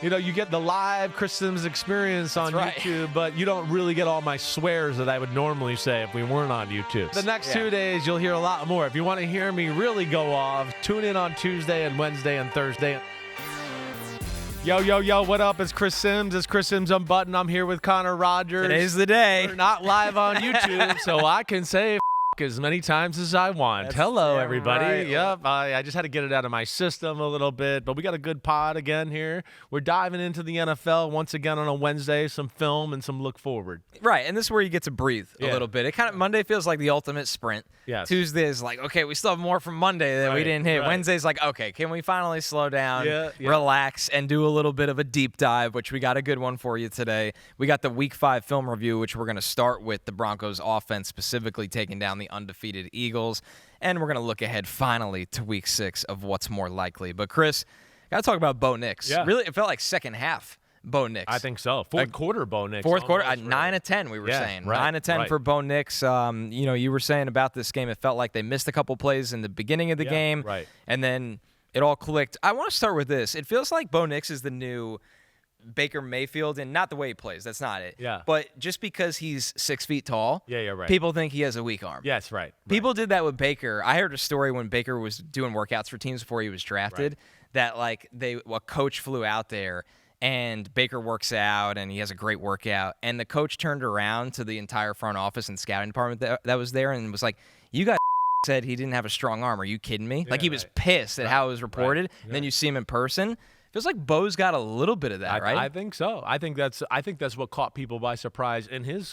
You get the live Chris Simms experience on YouTube, but you don't really get all my swears that I would normally say if we weren't on YouTube. The next 2 days, you'll hear a lot more. If you want to hear me really go off, tune in on Tuesday and Wednesday and Thursday. Yo, what up? It's Chris Simms. It's Chris Simms Unbuttoned. I'm here with Connor Rogers. Today's the day. We're not live on YouTube, so I can say as many times as I want. Hello, everybody. Right. Yep, I just had to get it out of my system a little bit, but we got a good pod again here. We're diving into the NFL once again on a Wednesday, some film and some look forward. Right, and this is where you get to breathe a little bit. It kind of Monday feels like the ultimate sprint. Yes. Tuesday is like, okay, we still have more from Monday that we didn't hit. Wednesday's like, okay, can we finally slow down, relax, and do a little bit of a deep dive, which we got a good one for you today. We got the Week 5 film review, which we're going to start with the Broncos offense, specifically taking down the undefeated Eagles, and we're going to look ahead finally to Week 6 of what's more likely. But Chris, got to talk about Bo Nix. Yeah. Really, it felt like second half Bo Nix. I think so. Fourth quarter Bo Nix. Fourth quarter, 9 of 10 we were saying. 9 of 10 for Bo Nix. You were saying about this game, it felt like they missed a couple plays in the beginning of the game, and then it all clicked. I want to start with this. It feels like Bo Nix is the new Baker Mayfield, and not the way he plays. That's not it. Yeah. But just because he's 6 feet tall, people think he has a weak arm. Yes, right. People did that with Baker. I heard a story when Baker was doing workouts for teams before he was drafted that like a coach flew out there and Baker works out and he has a great workout, and the coach turned around to the entire front office and scouting department that was there and was like, "You guys said he didn't have a strong arm. Are you kidding me?" Like he was pissed at how it was reported. And then you see him in person. Feels like Bo's got a little bit of that, right? I think so. I think that's what caught people by surprise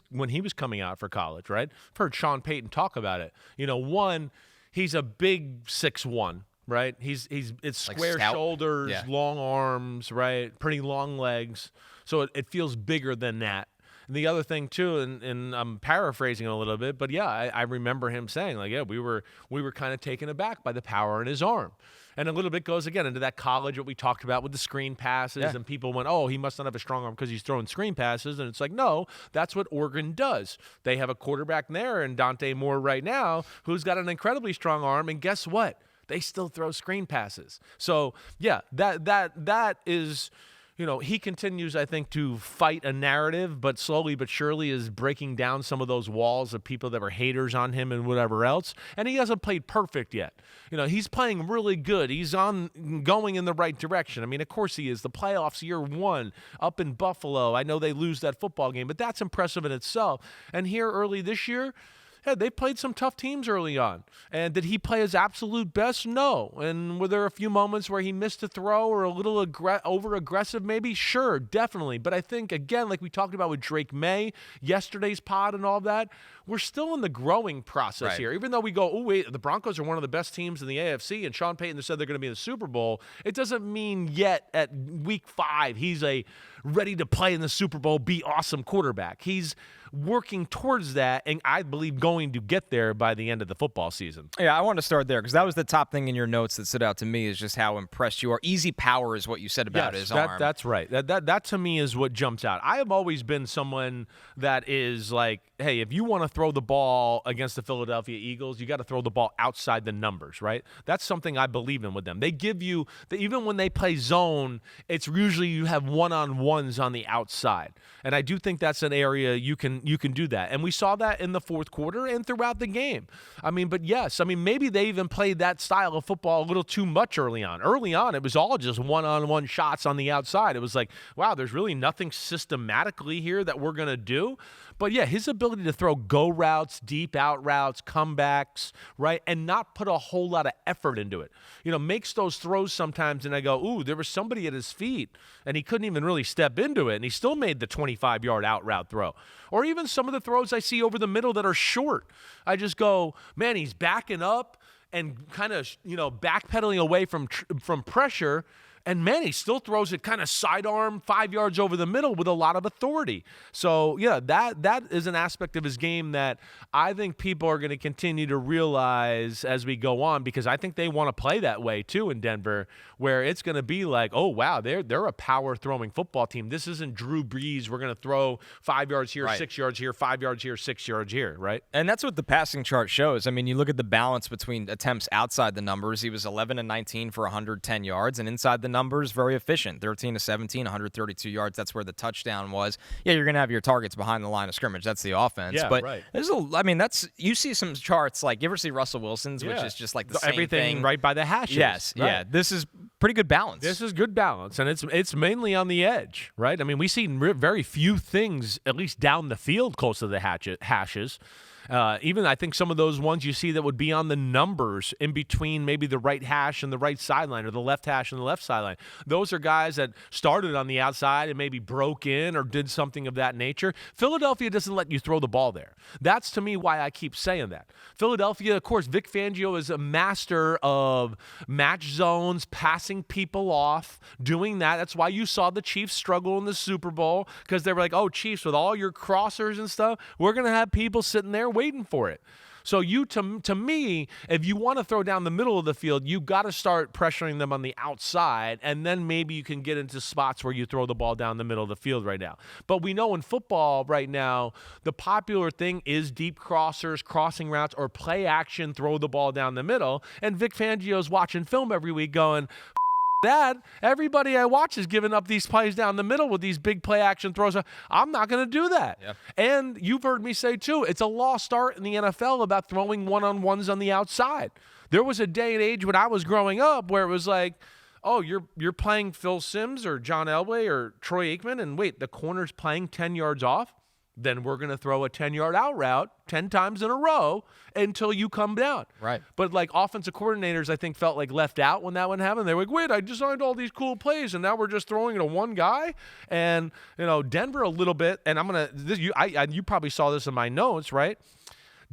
when he was coming out for college, right? I've heard Sean Payton talk about it. One, he's a big 6'1", right? It's square shoulders, long arms, right? Pretty long legs. So it feels bigger than that. And the other thing too, and I'm paraphrasing a little bit, but I remember him saying like, we were kind of taken aback by the power in his arm. And a little bit goes again into that college, what we talked about with the screen passes, and people went, oh, he must not have a strong arm because he's throwing screen passes. And it's like, no, that's what Oregon does. They have a quarterback there in Dante Moore right now who's got an incredibly strong arm. And guess what? They still throw screen passes. So, that is... he continues, I think, to fight a narrative, but slowly but surely is breaking down some of those walls of people that were haters on him and whatever else. And he hasn't played perfect yet. He's playing really good. He's going in the right direction. I mean, of course he is. The playoffs year 1 up in Buffalo. I know they lose that football game, but that's impressive in itself. And here early this year, they played some tough teams early on. And did he play his absolute best? No. And were there a few moments where he missed a throw or a little over-aggressive maybe? Sure, definitely. But I think, again, like we talked about with Drake May, yesterday's pod and all that, we're still in the growing process here. Even though we go, the Broncos are one of the best teams in the AFC, and Sean Payton said they're going to be in the Super Bowl, it doesn't mean yet at Week 5 he's a ready to play in the Super Bowl, be awesome quarterback. He's working towards that, and I believe going to get there by the end of the football season. Yeah, I want to start there because that was the top thing in your notes that stood out to me is just how impressed you are. Easy power is what you said about his arm. That's right. That to me is what jumps out. I have always been someone that is like, hey, if you want to throw the ball against the Philadelphia Eagles, you got to throw the ball outside the numbers, right? That's something I believe in with them. They give you, even when they play zone, it's usually you have one-on-ones on the outside. And I do think that's an area you can do that. And we saw that in the fourth quarter and throughout the game. Maybe they even played that style of football a little too much early on. Early on, it was all just one-on-one shots on the outside. It was like, wow, there's really nothing systematically here that we're going to do. But his ability to throw go routes, deep out routes, comebacks, right, and not put a whole lot of effort into it. Makes those throws sometimes, and I go, ooh, there was somebody at his feet, and he couldn't even really step into it, and he still made the 25-yard out route throw. Or even some of the throws I see over the middle that are short. I just go, man, he's backing up and kind of, backpedaling away from pressure. And, man, he still throws it kind of sidearm 5 yards over the middle with a lot of authority. So, that is an aspect of his game that I think people are going to continue to realize as we go on, because I think they want to play that way too in Denver, where it's going to be like, oh, wow, they're a power-throwing football team. This isn't Drew Brees. We're going to throw 5 yards here, 6 yards here, 5 yards here, 6 yards here, right? And that's what the passing chart shows. I mean, you look at the balance between attempts outside the numbers. He was 11 and 19 for 110 yards, and inside the numbers, very efficient. 13 to 17, 132 yards. That's where the touchdown was. Yeah, you're going to have your targets behind the line of scrimmage. That's the offense. Yeah, but right. You see some charts, like, you ever see Russell Wilson's, which is just like the same everything thing. right by the hashes. Yes, right. yeah. This is pretty good balance. This is good balance, and it's mainly on the edge, right? I mean, we see very few things, at least down the field, close to the hashes. Even I think some of those ones you see that would be on the numbers in between maybe the right hash and the right sideline, or the left hash and the left sideline. Those are guys that started on the outside and maybe broke in or did something of that nature. Philadelphia doesn't let you throw the ball there. That's, to me, why I keep saying that. Philadelphia, of course, Vic Fangio is a master of match zones, passing people off, doing that. That's why you saw the Chiefs struggle in the Super Bowl, because they were like, oh, Chiefs, with all your crossers and stuff, we're going to have people sitting there waiting for it. So to me, if you want to throw down the middle of the field, you got to start pressuring them on the outside, and then maybe you can get into spots where you throw the ball down the middle of the field right now. But we know in football right now, the popular thing is deep crossers, crossing routes, or play action, throw the ball down the middle. And Vic Fangio's watching film every week going, that everybody I watch is giving up these plays down the middle with these big play action throws. I'm not going to do that. Yep. And you've heard me say too, it's a lost art in the NFL about throwing one-on-ones on the outside. There was a day and age when I was growing up where it was like, oh, you're playing Phil Simms or John Elway or Troy Aikman, and wait, the corner's playing 10 yards off? Then we're going to throw a 10-yard out route 10 times in a row until you come down. Right. But, like, offensive coordinators, I think, felt like left out when that one happened. They were like, wait, I designed all these cool plays, and now we're just throwing it to one guy? And, Denver a little bit, and I'm going to – you probably saw this in my notes, right?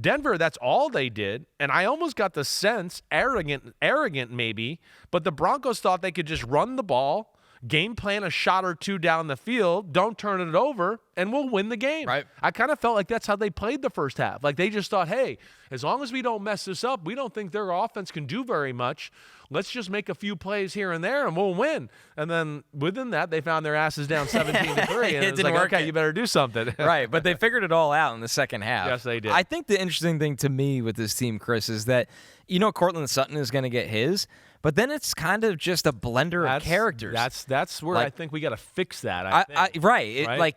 Denver, that's all they did, and I almost got the sense, arrogant maybe, but the Broncos thought they could just run the ball, game plan a shot or two down the field, don't turn it over, and we'll win the game. Right. I kind of felt like that's how they played the first half. Like, they just thought, hey, as long as we don't mess this up, we don't think their offense can do very much. Let's just make a few plays here and there, and we'll win. And then within that, they found their asses down 17-3, and it was like, okay, you better do something. Right, but they figured it all out in the second half. Yes, they did. I think the interesting thing to me with this team, Chris, is that, Cortland Sutton is going to get his, but then it's kind of just a blender of characters. That's where I think we got to fix that. Right.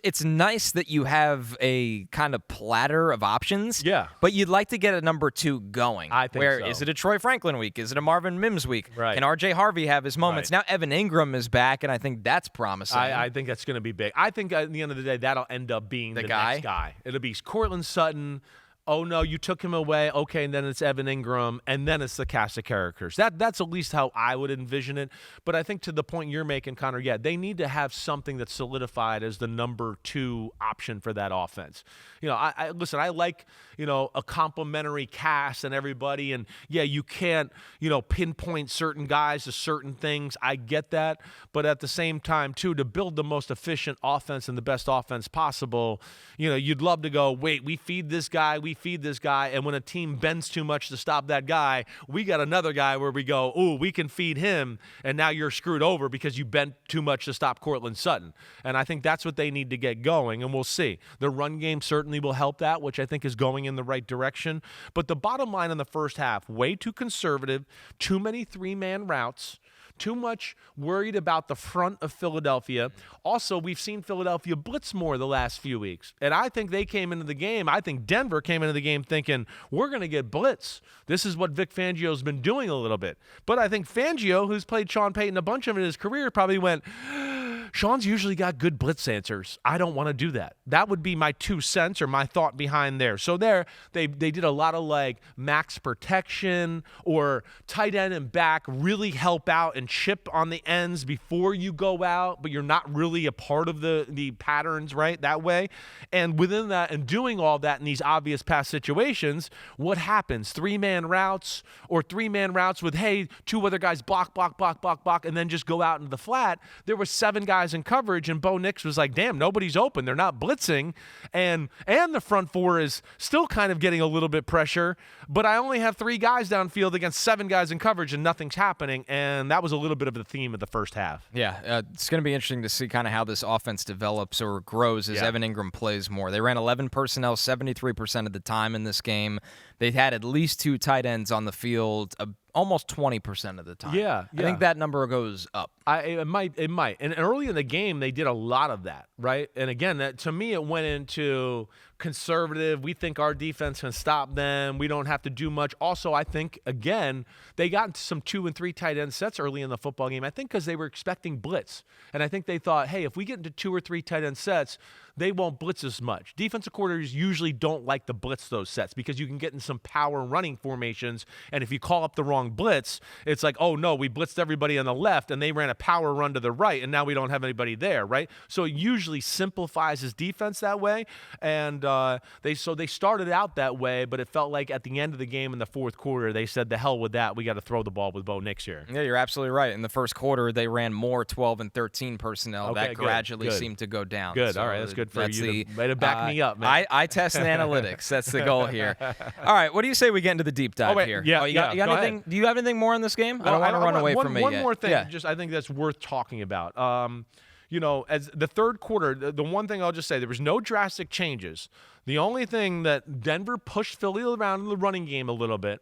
It's nice that you have a kind of platter of options. Yeah. But you'd like to get a number two going. I think so. Is it a Troy Franklin week? Is it a Marvin Mims week? Right. Can R.J. Harvey have his moments? Right. Now Evan Ingram is back, and I think that's promising. I think that's going to be big. I think at the end of the day, that'll end up being the next guy. It'll be Cortland Sutton. Oh, no, you took him away. Okay, and then it's Evan Ingram, and then it's the cast of characters. That's at least how I would envision it. But I think to the point you're making, Connor, yeah, they need to have something that's solidified as the number two option for that offense. I like, a complimentary cast and everybody, and, yeah, you can't, pinpoint certain guys to certain things. I get that. But at the same time, too, to build the most efficient offense and the best offense possible, you'd love to go, wait, we feed this guy, and when a team bends too much to stop that guy, we got another guy where we go, ooh, we can feed him, and now you're screwed over because you bent too much to stop Cortland Sutton. And I think that's what they need to get going, and we'll see. The run game certainly will help that, which I think is going in the right direction. But the bottom line in the first half, way too conservative, too many three-man routes, too much worried about the front of Philadelphia. Also, we've seen Philadelphia blitz more the last few weeks. And I think they came into the game, I think Denver came into the game thinking, we're going to get blitz. This is what Vic Fangio's been doing a little bit. But I think Fangio, who's played Sean Payton a bunch of in his career, probably went, Sean's usually got good blitz answers. I don't want to do that. That would be my 2 cents or my thought behind there. So there, they did a lot of like max protection or tight end and back really help out and chip on the ends before you go out, but you're not really a part of the patterns, right, that way. And within that and doing all that in these obvious pass situations, what happens? 3-man routes or 3-man routes with, hey, 2 other guys block, and then just go out into the flat. There were 7 guys in coverage, and Bo Nix was like, damn, nobody's open. They're not blitzing. And the front 4 is still kind of getting a little bit pressure, but I only have 3 guys downfield against 7 guys in coverage, and nothing's happening. And that was a little bit of the theme of the first half. Yeah, it's going to be interesting to see kind of how this offense develops or grows as Evan Ingram plays more. They ran 11 personnel 73% of the time in this game. They had at least 2 tight ends on the field almost 20% of the time. Yeah. I think that number goes up. It might. And early in the game, they did a lot of that, right? And again, that to me, it went into conservative. We think our defense can stop them. We don't have to do much. Also, I think, again, they got into some 2 and 3 tight end sets early in the football game. I think because they were expecting blitz. And I think they thought, hey, if we get into 2 or 3 tight end sets, they won't blitz as much. Defensive coordinators usually don't like to blitz those sets because you can get in some power running formations. And if you call up the wrong blitz, it's like, oh, no, we blitzed everybody on the left and they ran a power run to the right, and now we don't have anybody there, right? So it usually simplifies his defense that way. And they started out that way, but it felt like at the end of the game in the fourth quarter, they said, the hell with that. We got to throw the ball with Bo Nix here. Yeah, you're absolutely right. In the first quarter, they ran more 12 and 13 personnel. Okay, that gradually seemed to go down. Good. So all right. That's good for you. Way to back me up, man. I test in analytics. That's the goal here. All right. What do you say we get into the deep dive here? Yeah, you got anything? ahead. Do you have anything more in this game? I don't want to run away from it One yet. more thing. Yeah. Just I think that's worth talking about. As the third quarter, the one thing I'll just say, there was no drastic changes. The only thing that Denver pushed Philly around in the running game a little bit.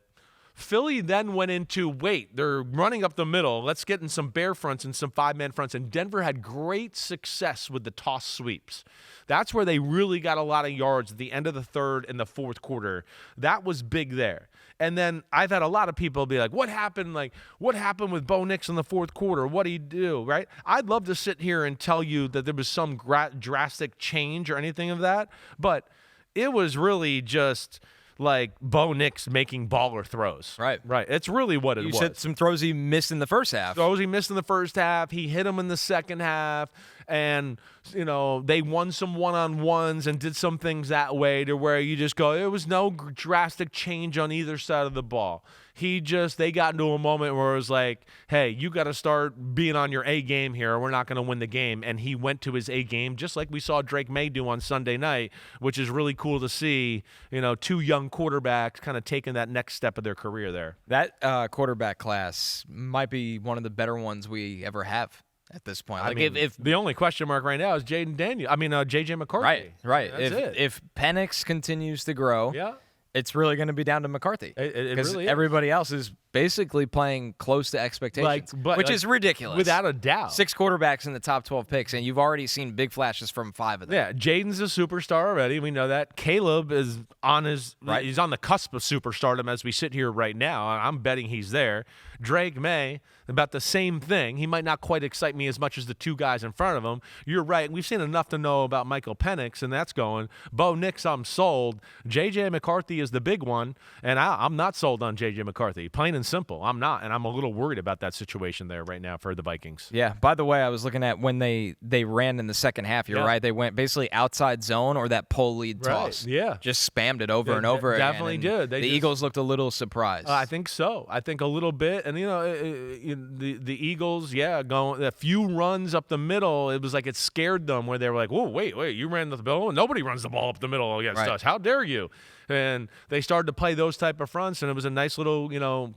Philly then went into, they're running up the middle. Let's get in some bear fronts and some 5-man fronts. And Denver had great success with the toss sweeps. That's where they really got a lot of yards at the end of the third and the fourth quarter. That was big there. And then I've had a lot of people be like, what happened? Like, what happened with Bo Nix in the fourth quarter? What did he do, right? I'd love to sit here and tell you that there was some drastic change or anything of that. But it was really just like Bo Nix making baller throws. Right. It's really what it was. You said some throws he missed in the first half. Throws he missed in the first half. He hit them in the second half. And, they won some one-on-ones and did some things that way to where you just go, there was no drastic change on either side of the ball. They got into a moment where it was like, hey, you got to start being on your A game here or we're not going to win the game. And he went to his A game just like we saw Drake May do on Sunday night, which is really cool to see, 2 young quarterbacks kind of taking that next step of their career there. That quarterback class might be one of the better ones we ever have at this point. If the only question mark right now is JJ McCarthy. Right. That's it. If Penix continues to grow, yeah, it's really going to be down to McCarthy. It really is. Everybody else is basically playing close to expectations, which is ridiculous. Without a doubt. 6 quarterbacks in the top 12 picks, and you've already seen big flashes from 5 of them. Yeah, Jayden's a superstar already. We know that. Caleb is he's on the cusp of superstardom as we sit here right now. I'm betting he's there. Drake May, about the same thing. He might not quite excite me as much as the 2 guys in front of him. You're right. We've seen enough to know about Michael Penix, and that's going. Bo Nix, I'm sold. JJ McCarthy is the big one, and I'm not sold on JJ McCarthy. Plain and simple. I'm not, and I'm a little worried about that situation there right now for the Vikings. Yeah. By the way, I was looking at when they ran in the second half. You're right. They went basically outside zone or that pull lead toss. Yeah. Just spammed it over and over again. Definitely did. The Eagles looked a little surprised. I think so. I think a little bit. And, the Eagles, going a few runs up the middle, it was like it scared them where they were like, whoa, wait, you ran the ball? Nobody runs the ball up the middle against us. How dare you? And they started to play those type of fronts, and it was a nice little,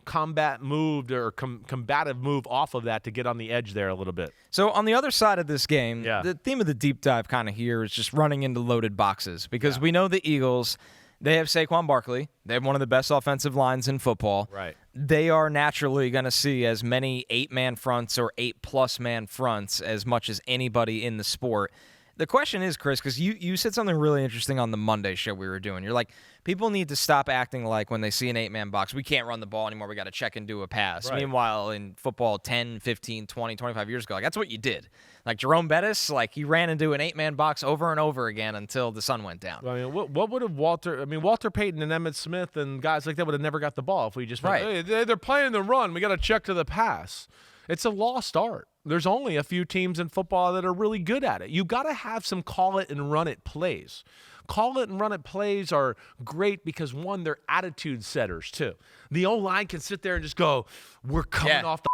combative move off of that to get on the edge there a little bit. So on the other side of this game, the theme of the deep dive kind of here is just running into loaded boxes because we know the Eagles, they have Saquon Barkley. They have one of the best offensive lines in football. Right. They are naturally going to see as many 8-man fronts or 8+ man fronts as much as anybody in the sport. The question is, Chris, because you said something really interesting on the Monday show we were doing. You're like, people need to stop acting like when they see an 8-man box, we can't run the ball anymore. We got to check and do a pass. Right. Meanwhile, in football 10, 15, 20, 25 years ago, that's what you did. Like Jerome Bettis, he ran into an 8-man box over and over again until the sun went down. I mean, what would have Walter Payton and Emmitt Smith and guys like that would have never got the ball if we just went, hey, they're playing the run. We got to check to the pass. It's a lost art. There's only a few teams in football that are really good at it. You got to have some call it and run it plays. Call it and run it plays are great because, one, they're attitude setters, too. The O-line can sit there and just go, we're coming off the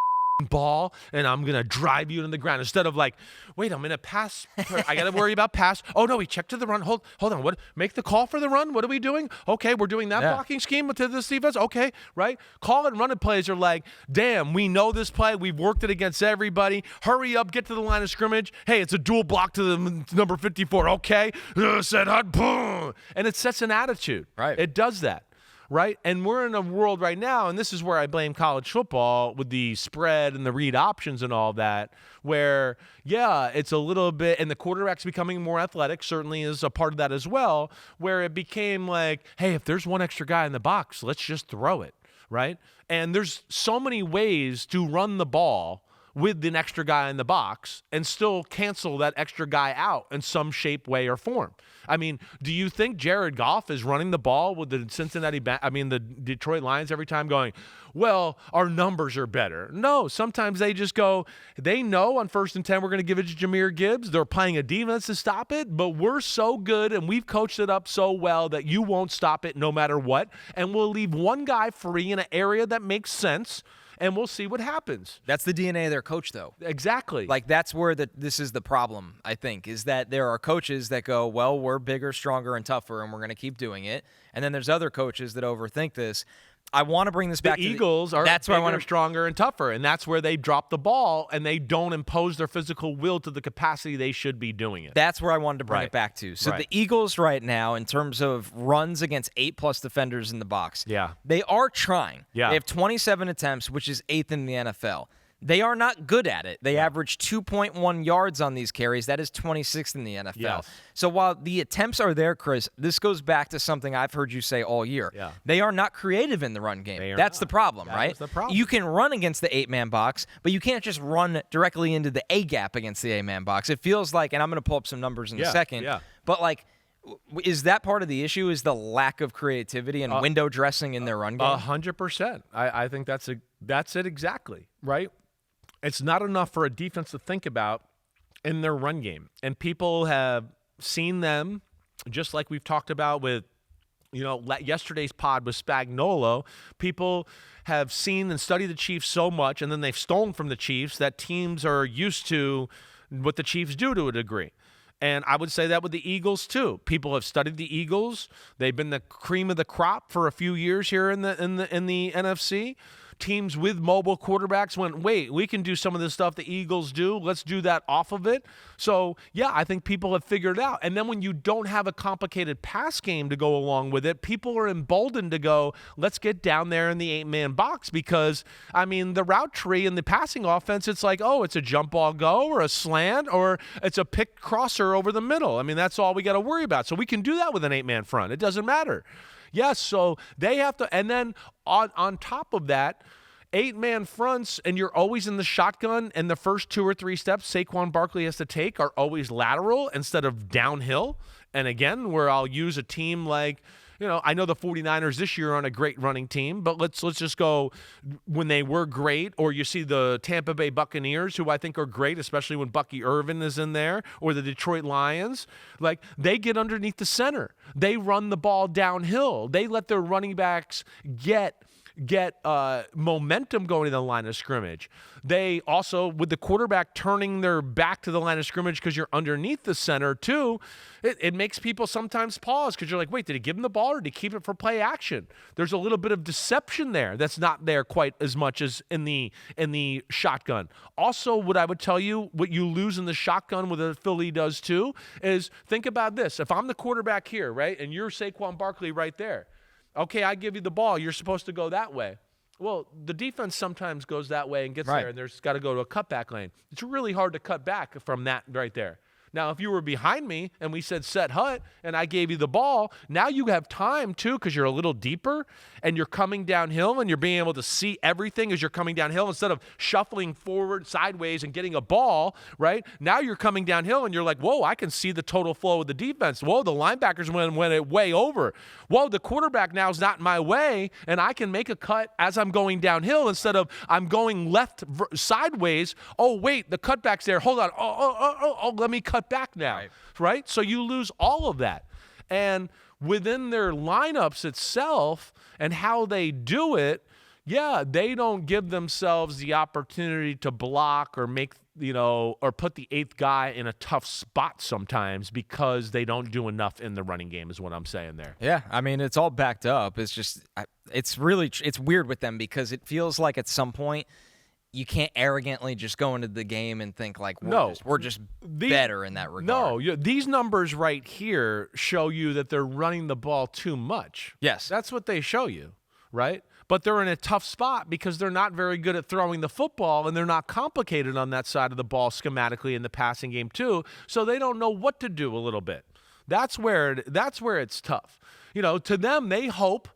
ball and I'm going to drive you into the ground instead of like, wait, I'm in a pass. I got to worry about pass. Oh, no, he checked to the run. Hold on. What? Make the call for the run? What are we doing? Okay, we're doing that blocking scheme to this defense. Okay, right? Call it and run it plays are like, damn, we know this play. We've worked it against everybody. Hurry up, get to the line of scrimmage. Hey, it's a dual block to the number 54. Okay, set hot, boom. And it sets an attitude. Right. It does that. right? And we're in a world right now, and this is where I blame college football with the spread and the read options and all that, where, yeah, it's a little bit, and the quarterback's becoming more athletic, certainly is a part of that as well, where it became like, hey, if there's one extra guy in the box, let's just throw it, right? And there's so many ways to run the ball with an extra guy in the box and still cancel that extra guy out in some shape, way, or form. I mean, do you think Jared Goff is running the ball with the the Detroit Lions every time going, well, our numbers are better? No, sometimes they just go, they know on 1st and 10 we're going to give it to Jahmyr Gibbs. They're playing a defense to stop it, but we're so good and we've coached it up so well that you won't stop it no matter what. And we'll leave one guy free in an area that makes sense, and we'll see what happens. That's the DNA of their coach, though. Exactly. Like, that's where this is the problem, I think, is that there are coaches that go, well, we're bigger, stronger, and tougher, and we're going to keep doing it. And then there's other coaches that overthink this. I want to bring this back to the Eagles are that's bigger, stronger, and tougher, and that's where they drop the ball, and they don't impose their physical will to the capacity they should be doing it. That's where I wanted to bring it back to. So the Eagles right now, in terms of runs against 8+ defenders in the box, they are trying. Yeah. They have 27 attempts, which is 8th in the NFL. They are not good at it. They average 2.1 yards on these carries. That is 26th in the NFL. Yes. So while the attempts are there, Chris, this goes back to something I've heard you say all year. Yeah. They are not creative in the run game. That's the problem, right? That is the problem. You can run against the 8-man box, but you can't just run directly into the A-gap against the 8-man box. It feels like, and I'm going to pull up some numbers in a second, but like, is that part of the issue, is the lack of creativity and window dressing in their run game? 100%. I think that's it exactly, right? It's not enough for a defense to think about in their run game. And people have seen them, just like we've talked about with, yesterday's pod with Spagnuolo. People have seen and studied the Chiefs so much, and then they've stolen from the Chiefs, that teams are used to what the Chiefs do to a degree. And I would say that with the Eagles too. People have studied the Eagles. They've been the cream of the crop for a few years here in the NFC. Teams with mobile quarterbacks went, wait, we can do some of the stuff the Eagles do. Let's do that off of it. So, yeah, I think people have figured it out. And then when you don't have a complicated pass game to go along with it, people are emboldened to go, let's get down there in the 8-man box because, the route tree and the passing offense, it's like, oh, it's a jump ball go or a slant or it's a pick crosser over the middle. That's all we got to worry about. So we can do that with an 8-man front. It doesn't matter. Yes, so they have to, and then on top of that, 8-man fronts, and you're always in the shotgun, and the first 2 or 3 steps Saquon Barkley has to take are always lateral instead of downhill. And again, where I'll use a team like, I know the 49ers this year are on a great running team, but let's just go when they were great, or you see the Tampa Bay Buccaneers, who I think are great, especially when Bucky Irvin is in there, or the Detroit Lions. Like, they get underneath the center. They run the ball downhill. They let their running backs get momentum going to the line of scrimmage. They also, with the quarterback turning their back to the line of scrimmage because you're underneath the center too, it makes people sometimes pause because you're like, wait, did he give him the ball or did he keep it for play action? There's a little bit of deception there that's not there quite as much as in the shotgun. Also, what I would tell you, what you lose in the shotgun, what the Philly does too, is think about this. If I'm the quarterback here, right, and you're Saquon Barkley right there, okay, I give you the ball. You're supposed to go that way. Well, the defense sometimes goes that way and gets there, and there's got to go to a cutback lane. It's really hard to cut back from that right there. Now, if you were behind me and we said set hut and I gave you the ball, now you have time too because you're a little deeper and you're coming downhill and you're being able to see everything as you're coming downhill instead of shuffling forward sideways and getting a ball, right? Now you're coming downhill and you're like, whoa, I can see the total flow of the defense. Whoa, the linebackers went it way over. Whoa, the quarterback now is not in my way and I can make a cut as I'm going downhill instead of I'm going left sideways. Oh, wait, the cutback's there. Hold on. Oh, let me cut back now, right? So you lose all of that. And within their lineups itself and how they do it, they don't give themselves the opportunity to block or make, or put the 8th guy in a tough spot sometimes because they don't do enough in the running game is what I'm saying there. Yeah, it's all backed up. It's just, it's weird with them because it feels like at some point you can't arrogantly just go into the game and think like we're just better in that regard. No, these numbers right here show you that they're running the ball too much. Yes. That's what they show you, right? But they're in a tough spot because they're not very good at throwing the football, and they're not complicated on that side of the ball schematically in the passing game too, so they don't know what to do a little bit. That's where it's tough. To them, they hope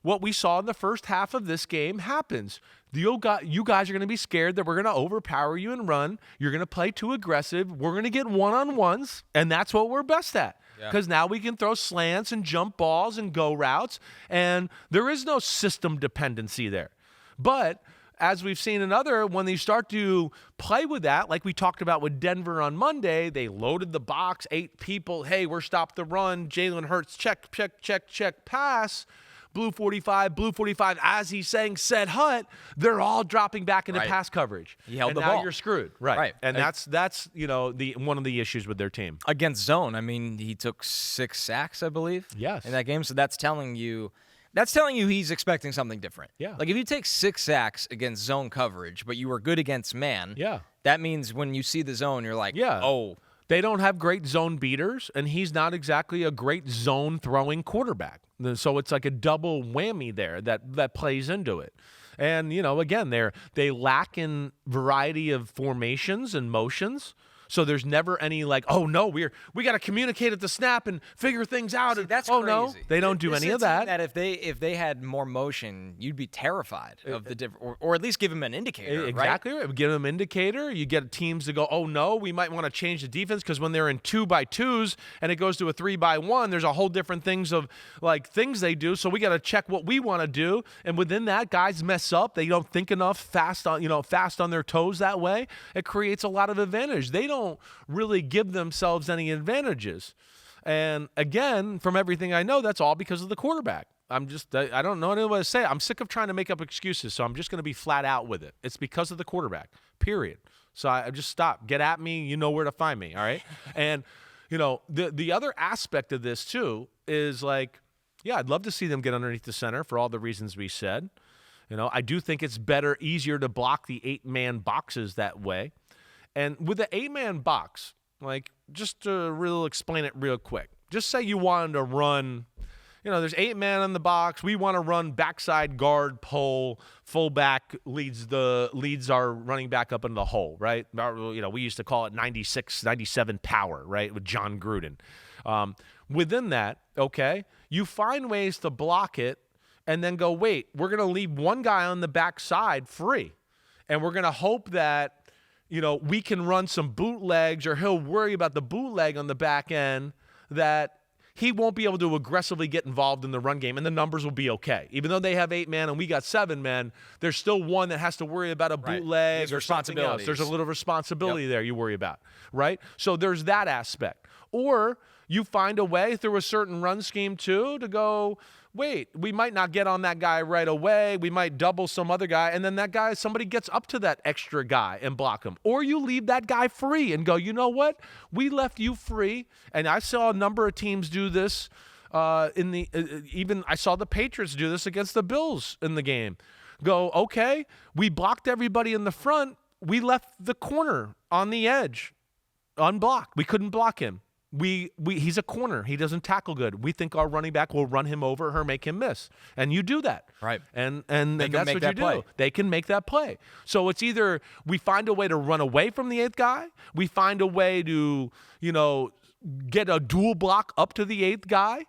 what we saw in the first half of this game happens. You guys are going to be scared that we're going to overpower you and run. You're going to play too aggressive. We're going to get one-on-ones, and that's what we're best at. Because now we can throw slants and jump balls and go routes, and there is no system dependency there. But as we've seen when they start to play with that, like we talked about with Denver on Monday, they loaded the box, 8 people. Hey, we're stop the run. Jalen Hurts, check, pass. Blue 45, as he's saying, said Hut, they're all dropping back into pass coverage. He held the ball. ball. You're screwed. Right. And that's one of the issues with their team. Against zone, I mean, he took 6 sacks, I believe. Yes. In that game, so that's telling you he's expecting something different. Yeah. Like if you take 6 sacks against zone coverage, but you were good against man, that means when you see the zone, you're like, oh. They don't have great zone beaters, and he's not exactly a great zone throwing quarterback. So it's like a double whammy there that plays into it. And, again, they lack in variety of formations and motions. So there's never any like, oh no, we got to communicate at the snap and figure things out. See, that's crazy. No, they don't do any of that. That if they had more motion, you'd be terrified of the different, or at least give them an indicator. Exactly right. Give them an indicator. You get teams to go, oh no, we might want to change the defense because when they're in 2x2s and it goes to a 3x1, there's a whole different things they do. So we got to check what we want to do, and within that, guys mess up. They don't think enough fast on their toes that way. It creates a lot of advantage. They don't really give themselves any advantages. And again, from everything I know, that's all because of the quarterback. I don't know what to say. I'm sick of trying to make up excuses, so I'm just going to be flat out with it. It's because of the quarterback, period. So I just stop. Get at me. You know where to find me, all right? And, the other aspect of this, too, is like, I'd love to see them get underneath the center for all the reasons we said. I do think it's easier to block the 8-man boxes that way. And with the 8-man box, like, just to explain it real quick, just say you wanted to run, there's 8 men in the box. We want to run backside guard pull, fullback leads our running back up into the hole, right? We used to call it 96, 97 power, right, with John Gruden. Within that, okay, you find ways to block it and then go, wait, we're going to leave one guy on the backside free, and we're going to hope that we can run some bootlegs, or he'll worry about the bootleg on the back end, that he won't be able to aggressively get involved in the run game, and the numbers will be okay. Even though they have 8 men and we got 7 men, there's still one that has to worry about a bootleg or something else. There's a little responsibility there you worry about, right? So there's that aspect. Or you find a way through a certain run scheme too to go, wait, we might not get on that guy right away. We might double some other guy, and then somebody gets up to that extra guy and block him. Or you leave that guy free and go, you know what? We left you free, and I saw a number of teams do this. Even I saw the Patriots do this against the Bills in the game. Go, okay, we blocked everybody in the front. We left the corner on the edge unblocked. We couldn't block him. He's a corner. He doesn't tackle good. We think our running back will run him over or make him miss. And you do that. Right. And that's what you do. They can make that play. So it's either we find a way to run away from the 8th guy, we find a way to, get a dual block up to the 8th guy,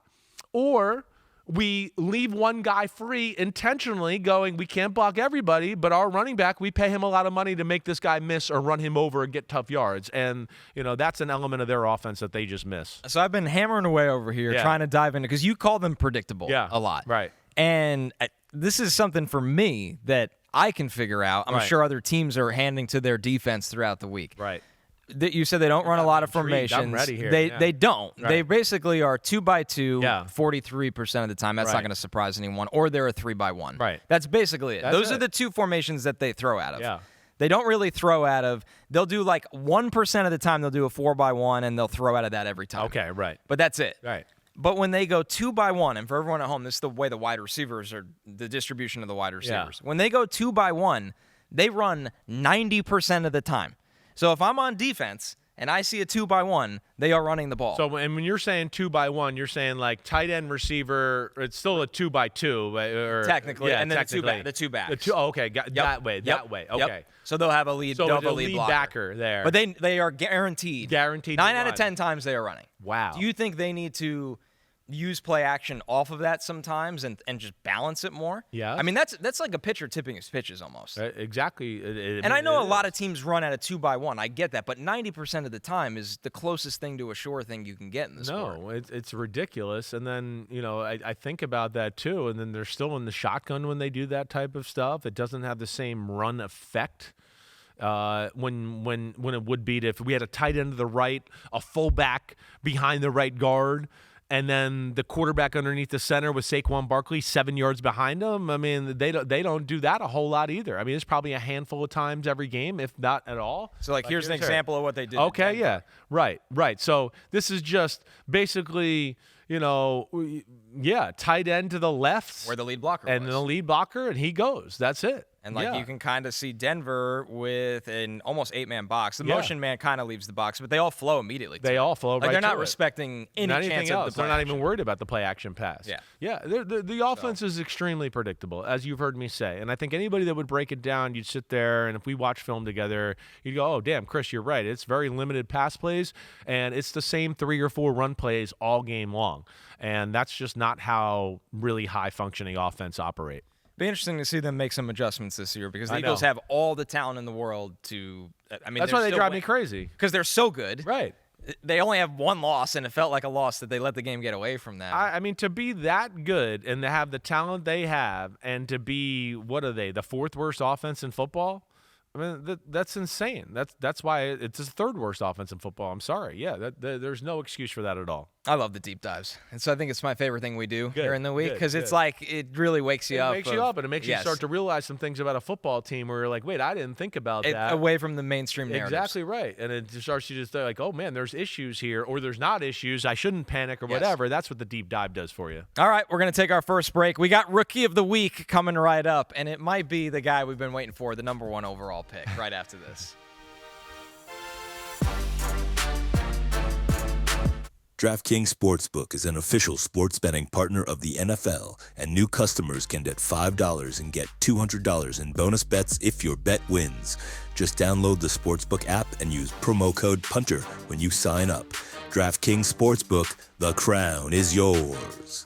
or we leave one guy free intentionally going, we can't block everybody, but our running back, we pay him a lot of money to make this guy miss or run him over and get tough yards. And, that's an element of their offense that they just miss. So I've been hammering away over here trying to dive into, because you call them predictable a lot. Right. And this is something for me that I can figure out. I'm sure other teams are handing to their defense throughout the week. Right. You said they don't run a lot of formations. I'm ready here. They don't. Right. They basically are 2x2 43% of the time. That's not going to surprise anyone. Or they're a 3x1. Right. That's basically it. Those are the 2 formations that they throw out of. Yeah. They don't really throw out of. They'll do like 1% of the time they'll do a 4x1, and they'll throw out of that every time. Okay, right. But that's it. Right. But when they go 2x1, and for everyone at home, this is the way the wide receivers are, the distribution of the wide receivers. Yeah. When they go 2x1, they run 90% of the time. So if I'm on defense and I see a 2-by-1, they are running the ball. So, and when you're saying 2-by-1, you're saying like tight end receiver. It's still a 2-by-2, or technically, and then technically. the two backs. Okay, that way. Okay. Yep. So they'll have a lead. So they'll have a a lead backer there. But they are guaranteed. Guaranteed. 9 out of 10 times they are running. Wow. Do you think they need to use play action off of that sometimes and just balance it more? Yeah. I mean, that's like a pitcher tipping his pitches almost. Exactly. And I know a lot of teams run at a 2-by-1. I get that, but 90% of the time is the closest thing to a sure thing you can get in the sport. No, it's ridiculous. And then, I think about that too. And then they're still in the shotgun when they do that type of stuff. It doesn't have the same run effect. When it would be if we had a tight end to the right, a fullback behind the right guard, and then the quarterback underneath the center with Saquon Barkley 7 yards behind him. I mean, they don't do that a whole lot either. I mean, it's probably a handful of times every game, if not at all. So, here's an example of what they did. Okay, yeah, right. So this is just basically, tight end to the left, where the lead blocker and was. the lead blocker, and he goes. That's it. And you can kind of see Denver with an almost 8-man box. The motion man kind of leaves the box, but they all flow immediately. They all flow right they're not to it. respecting any Not chance anything of else. the play They're not action. even worried about the play action pass. Yeah. The offense is extremely predictable, as you've heard me say. And I think anybody that would break it down, you'd sit there, and if we watch film together, you'd go, oh, damn, Chris, you're right. It's very limited pass plays, and it's the same 3 or 4 run plays all game long. And that's just not how really high-functioning offense operate. Be interesting to see them make some adjustments this year because the I Eagles know. have all the talent in the world to. I mean, That's why they drive me crazy. Because they're so good. Right. They only have one loss, and it felt like a loss that they let the game get away from them. I mean, to be that good and to have the talent they have and to be, what are they, the 4th worst offense in football? I mean, that's insane. That's why it's the 3rd worst offense in football. I'm sorry. Yeah, there's no excuse for that at all. I love the deep dives. And so I think it's my favorite thing we do during the week because it's good. like it really wakes you up. It makes you up, and it makes you start to realize some things about a football team where you're like, wait, I didn't think about that. Away from the mainstream narratives. Exactly right. And it just starts you like, oh, man, there's issues here, or there's not issues. I shouldn't panic or whatever. That's what the deep dive does for you. All right, we're going to take our first break. We got Rookie of the Week coming right up, and it might be the guy we've been waiting for, the number 1 overall pick, right after this. DraftKings Sportsbook is an official sports betting partner of the NFL, and new customers can bet $5 and get $200 in bonus bets if your bet wins. Just download the Sportsbook app and use promo code PUNTER when you sign up. DraftKings Sportsbook, the crown is yours.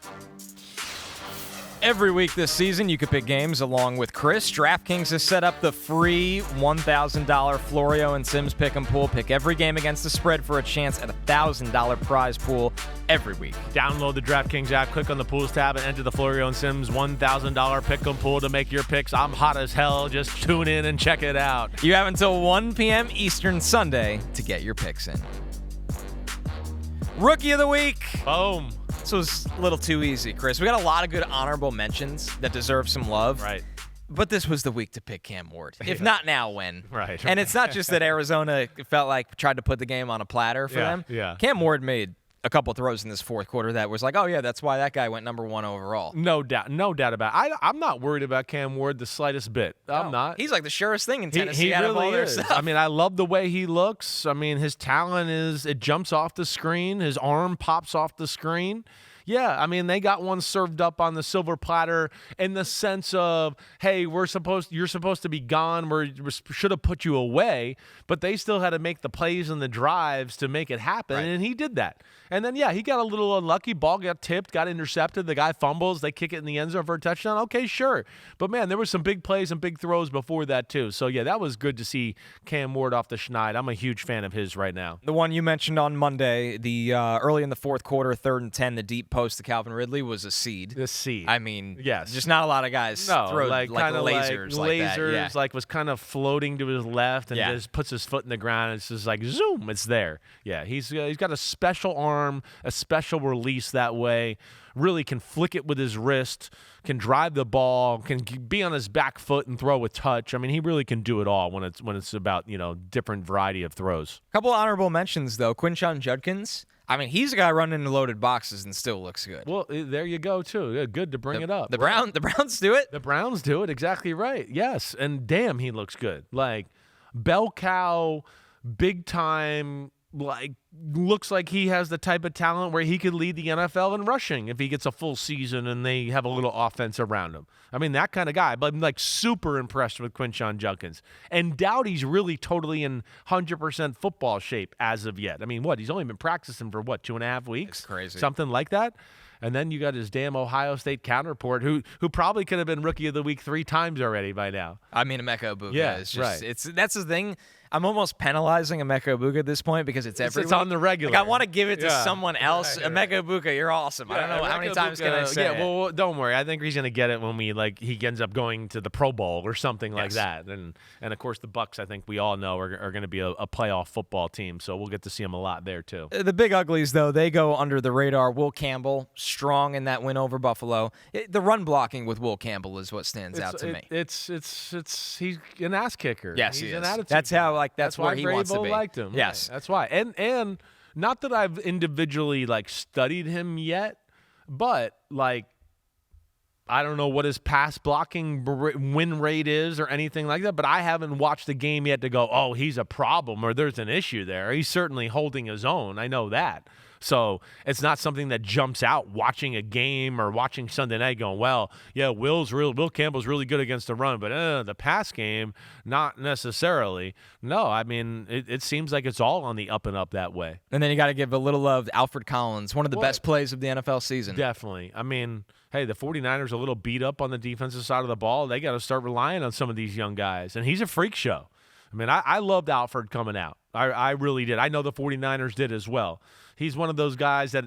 Every week this season, you can pick games along with Chris. DraftKings has set up the free $1,000 Florio and Simms pick 'em pool. Pick every game against the spread for a chance at a $1,000 prize pool every week. Download the DraftKings app, click on the pools tab, and enter the Florio and Simms $1,000 pick 'em pool to make your picks. I'm hot as hell. Just tune in and check it out. You have until 1 p.m. Eastern Sunday to get your picks in. Rookie of the Week. Boom. This was a little too easy, Chris. We got a lot of good honorable mentions that deserve some love. Right. But this was the week to pick Cam Ward. If not now, when? Right. And it's not just that Arizona felt like tried to put the game on a platter for them. Yeah. Cam Ward made a couple throws in this 4th quarter that was like, oh, yeah, that's why that guy went number 1 overall. No doubt about it. I'm not worried about Cam Ward the slightest bit. I'm not. He's like the surest thing in Tennessee He out of all really their is. stuff. I mean, I love the way he looks. I mean, his talent it jumps off the screen. His arm pops off the screen. Yeah, I mean, they got one served up on the silver platter in the sense of, hey, you're supposed to be gone. We should have put you away, but they still had to make the plays and the drives to make it happen, and he did that. And then, he got a little unlucky. Ball got tipped, got intercepted. The guy fumbles. They kick it in the end zone for a touchdown. Okay, sure. But, man, there were some big plays and big throws before that, too. So, that was good to see Cam Ward off the schneid. I'm a huge fan of his right now. The one you mentioned on Monday, the early in the 4th quarter, 3rd and 10, the deep post to Calvin Ridley was a seed. The seed. I mean, yes. Just not a lot of guys throw like lasers like that. Yeah. Like was kind of floating to his left and just puts his foot in the ground. And it's just like, zoom, it's there. Yeah, he's got a special arm, a special release that way. Really can flick it with his wrist, can drive the ball, can be on his back foot and throw with touch. I mean, he really can do it all when it's about, different variety of throws. Couple honorable mentions, though. Quinshon Judkins. I mean, he's a guy running into loaded boxes and still looks good. Well, there you go, too. Yeah, good to bring it up. The Browns do it. The Browns do it. Exactly right. Yes. And damn, he looks good. Like, bell cow, big time, like, looks like he has the type of talent where he could lead the NFL in rushing if he gets a full season and they have a little offense around him. I mean, that kind of guy. But I'm, like, super impressed with Quinshon Judkins. And doubt he's really totally in 100% football shape as of yet. I mean, what? He's only been practicing for, 2.5 weeks? It's crazy. Something like that. And then you got his damn Ohio State counterpart who probably could have been Rookie of the Week 3 times already by now. I mean, Emeka Egbuka. Yeah, is just, right. That's the thing. I'm almost penalizing Emeka Egbuka at this point because it's every It's on the regular. Like, I want to give it to someone else. Right. Emeka Egbuka, you're awesome. I don't know how many times can I say Yeah, it. well, don't worry. I think he's going to get it when he ends up going to the Pro Bowl or something like that. And of course, the Bucs, I think we all know, are going to be a playoff football team, so we'll get to see him a lot there too. The Big Uglies, though, they go under the radar. Will Campbell, strong in that win over Buffalo. The run blocking with Will Campbell is what stands out to me. He's an ass kicker. Yes, he's he is. an attitude. That's how that's where why he wants to be. Liked him. Yes, right. That's why. And not that I've individually studied him yet, but I don't know what his pass blocking win rate is or anything like that, but I haven't watched the game yet to go, oh, he's a problem or there's an issue there. He's certainly holding his own. I know that. So it's not something that jumps out watching a game or watching Sunday night going, well, yeah, Will Campbell's really good against the run, but the pass game, not necessarily. No, I mean, it seems like it's all on the up and up that way. And then you got to give a little love to Alfred Collins, one of the best plays of the NFL season. Definitely. I mean, hey, the 49ers are a little beat up on the defensive side of the ball. They got to start relying on some of these young guys, and he's a freak show. I mean, I loved Alfred coming out. I really did. I know the 49ers did as well. He's one of those guys that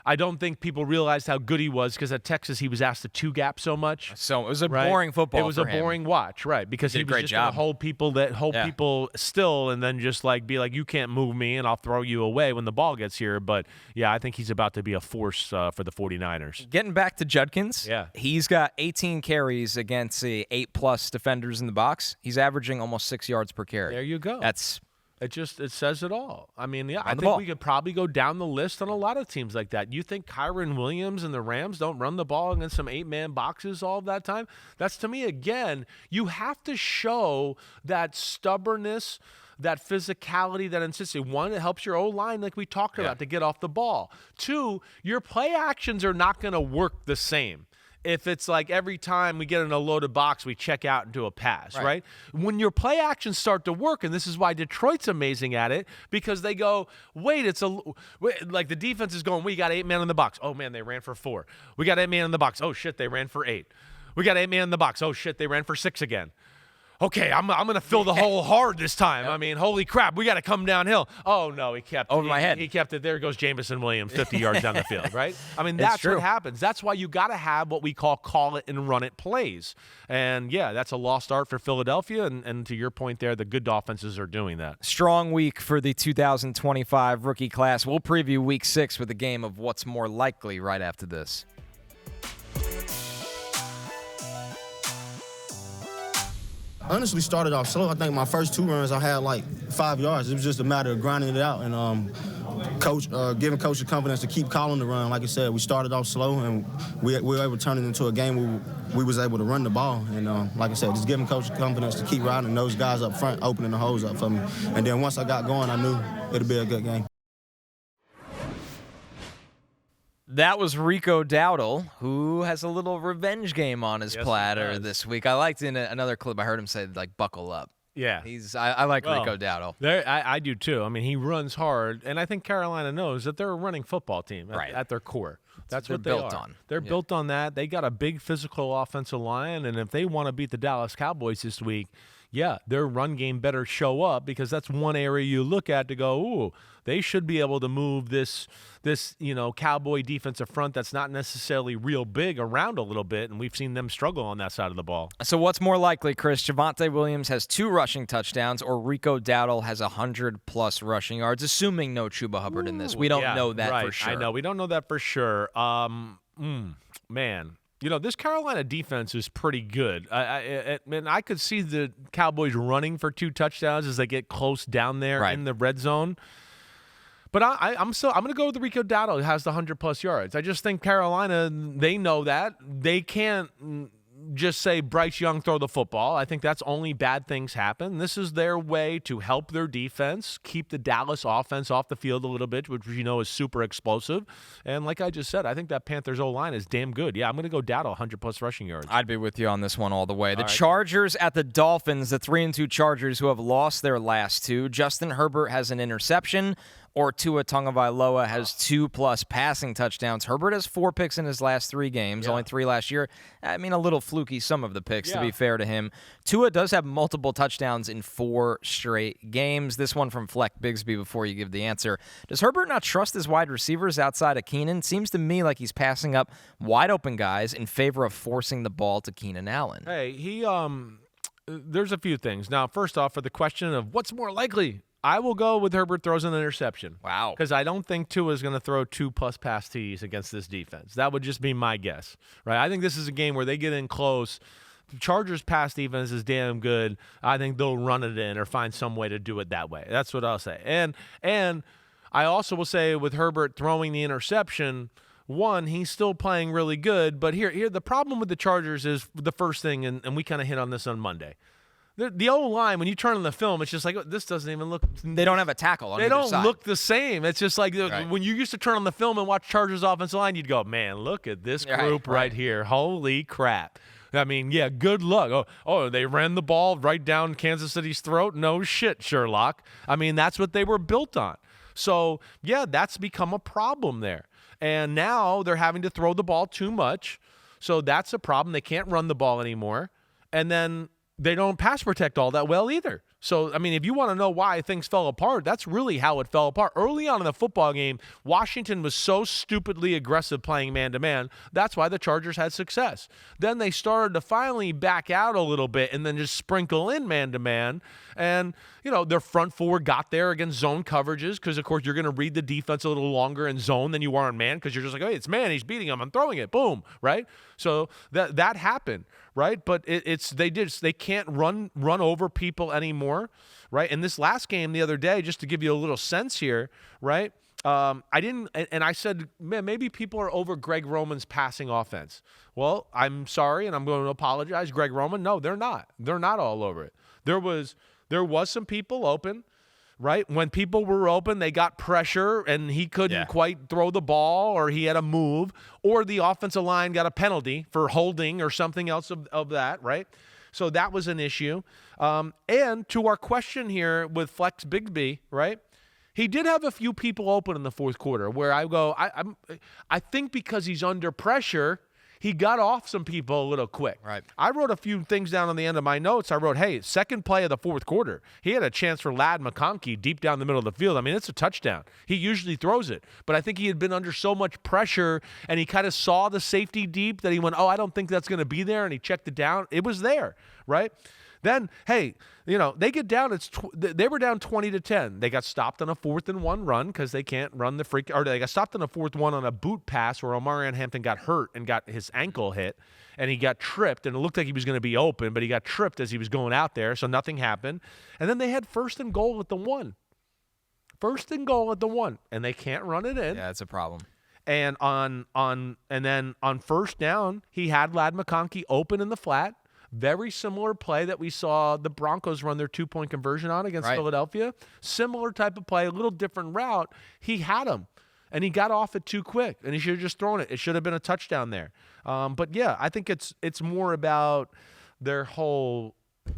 I don't think people realized how good he was because at Texas he was asked to two-gap so much. So it was a boring football. It was a boring watch, right? Because he was just going to hold people still and then just be like, you can't move me and I'll throw you away when the ball gets here. But, yeah, I think he's about to be a force for the 49ers. Getting back to Judkins, he's got 18 carries against the 8+ defenders in the box. He's averaging almost 6 yards per carry. There you go. It says it all. I mean, yeah, I think we could probably go down the list on a lot of teams like that. You think Kyron Williams and the Rams don't run the ball against some 8-man boxes all that time? That's, to me, again, you have to show that stubbornness, that physicality, that consistency. One, it helps your O-line, like we talked about, to get off the ball. Two, your play actions are not going to work the same. If it's like every time we get in a loaded box, we check out into a pass, right? When your play actions start to work, and this is why Detroit's amazing at it, because they go, the defense is going, we got 8 men in the box. Oh, man, they ran for 4. We got 8 men in the box. Oh, shit, they ran for 8. We got 8 men in the box. Oh, shit, they ran for 6 again. Okay, I'm going to fill the hole hard this time. Yep. I mean, holy crap, we got to come downhill. Oh, no, he kept over my head. He kept it. There goes Jameson Williams, 50 yards down the field, right? I mean, that's what happens. That's why you got to have what we call it and run it plays. And, yeah, that's a lost art for Philadelphia. And to your point there, the good offenses are doing that. Strong week for the 2025 rookie class. We'll preview week 6 with a game of what's more likely right after this. Honestly, started off slow. I think my first 2 runs, I had 5 yards. It was just a matter of grinding it out and giving coach the confidence to keep calling the run. Like I said, we started off slow, and we were able to turn it into a game where we was able to run the ball. And like I said, just giving coach the confidence to keep riding those guys up front, opening the holes up for me. And then once I got going, I knew it'd be a good game. That was Rico Dowdle, who has a little revenge game on his platter this week. I liked in another clip, I heard him say, buckle up. Yeah. I like Rico Dowdle. I do too. I mean, he runs hard, and I think Carolina knows that they're a running football team at their core. That's what they're built on. They're built on that. They got a big physical offensive line, and if they want to beat the Dallas Cowboys this week, their run game better show up, because that's one area you look at to go, ooh, they should be able to move this Cowboy defensive front that's not necessarily real big around a little bit, and we've seen them struggle on that side of the ball. So what's more likely, Chris? Javonte Williams has 2 rushing touchdowns, or Rico Dowdle has 100+ rushing yards, assuming no Chuba Hubbard in this. We don't know that for sure. I know. We don't know that for sure. Man. This Carolina defense is pretty good. I could see the Cowboys running for 2 touchdowns as they get close down there in the red zone. But I'm going to go with Rico Dowdle, who has the 100-plus yards. I just think Carolina, they know that. They can't just say Bryce Young throw the football. I think that's only bad things happen. This is their way to help their defense, keep the Dallas offense off the field a little bit, which is super explosive. And like I just said, I think that Panthers O-line is damn good. Yeah, I'm going to go Dowdle, 100-plus rushing yards. I'd be with you on this one all the way. The right. Chargers at the Dolphins, the 3-2 Chargers who have lost their last two. Justin Herbert has an interception, or Tua Tagovailoa has 2+ passing touchdowns. Herbert has 4 picks in his last 3 games, only 3 last year. I mean, a little fluky, some of the picks, to be fair to him. Tua does have multiple touchdowns in 4 straight games. This one from Fleck Bigsby before you give the answer. Does Herbert not trust his wide receivers outside of Keenan? Seems to me like he's passing up wide open guys in favor of forcing the ball to Keenan Allen. Hey, there's a few things. Now, first off, for the question of what's more likely, I will go with Herbert throws an interception. Wow. Because I don't think Tua is going to throw 2+ pass TDs against this defense. That would just be my guess, right? I think this is a game where they get in close. The Chargers' pass defense is damn good. I think they'll run it in or find some way to do it that way. That's what I'll say. And I also will say with Herbert throwing the interception, one, he's still playing really good. But here the problem with the Chargers is the first thing, and we kind of hit on this on Monday. The O-line, when you turn on the film, it's just like, this doesn't even look. They don't have a tackle on They either don't side. look the same. It's just like when you used to turn on the film and watch Chargers offensive line, you'd go, man, look at this group right here. Holy crap. I mean, yeah, good luck. Oh, they ran the ball right down Kansas City's throat? No shit, Sherlock. I mean, that's what they were built on. So, yeah, that's become a problem there. And now they're having to throw the ball too much. So that's a problem. They can't run the ball anymore. And then they don't pass protect all that well either. So, I mean, if you want to know why things fell apart, that's really how it fell apart. Early on in the football game, Washington was so stupidly aggressive playing man-to-man. That's why the Chargers had success. Then they started to finally back out a little bit and then just sprinkle in man-to-man. And, their front four got there against zone coverages because, of course, you're going to read the defense a little longer in zone than you are in man because you're just like, hey, it's man, he's beating him, I'm throwing it, boom, right? So that happened, right? But they can't run over people anymore, right? And this last game the other day, just to give you a little sense here, right? I said, man, maybe people are over Greg Roman's passing offense. Well, I'm sorry, and I'm going to apologize. Greg Roman, no, they're not. They're not all over it. There was some people open, right? When people were open, they got pressure, and he couldn't quite throw the ball, or he had a move, or the offensive line got a penalty for holding or something else of that, right? So that was an issue. And to our question here with Flex Bigsby, right? He did have a few people open in the fourth quarter where I go, I think because he's under pressure, he got off some people a little quick. Right. I wrote a few things down on the end of my notes. I wrote, hey, second play of the fourth quarter, he had a chance for Ladd McConkey deep down the middle of the field. I mean, it's a touchdown. He usually throws it. But I think he had been under so much pressure, and he kind of saw the safety deep that he went, I don't think that's going to be there, and he checked it down. It was there, right? Then, hey, they get down. They were down 20-10. They got stopped on a 4th-and-1 run because they can't run or they got stopped on a 4th one on a boot pass where Omarion Hampton got hurt and got his ankle hit, and he got tripped, and it looked like he was going to be open, but he got tripped as he was going out there, so nothing happened. And then they had 1st and goal at the 1. 1st and goal at the 1, and they can't run it in. Yeah, it's a problem. And then on first down, he had Ladd McConkey open in the flat. Very similar play that we saw the Broncos run their 2-point conversion on against Philadelphia. Similar type of play, a little different route. He had him, and he got off it too quick, and he should have just thrown it. It should have been a touchdown there. But, yeah, I think it's more about their whole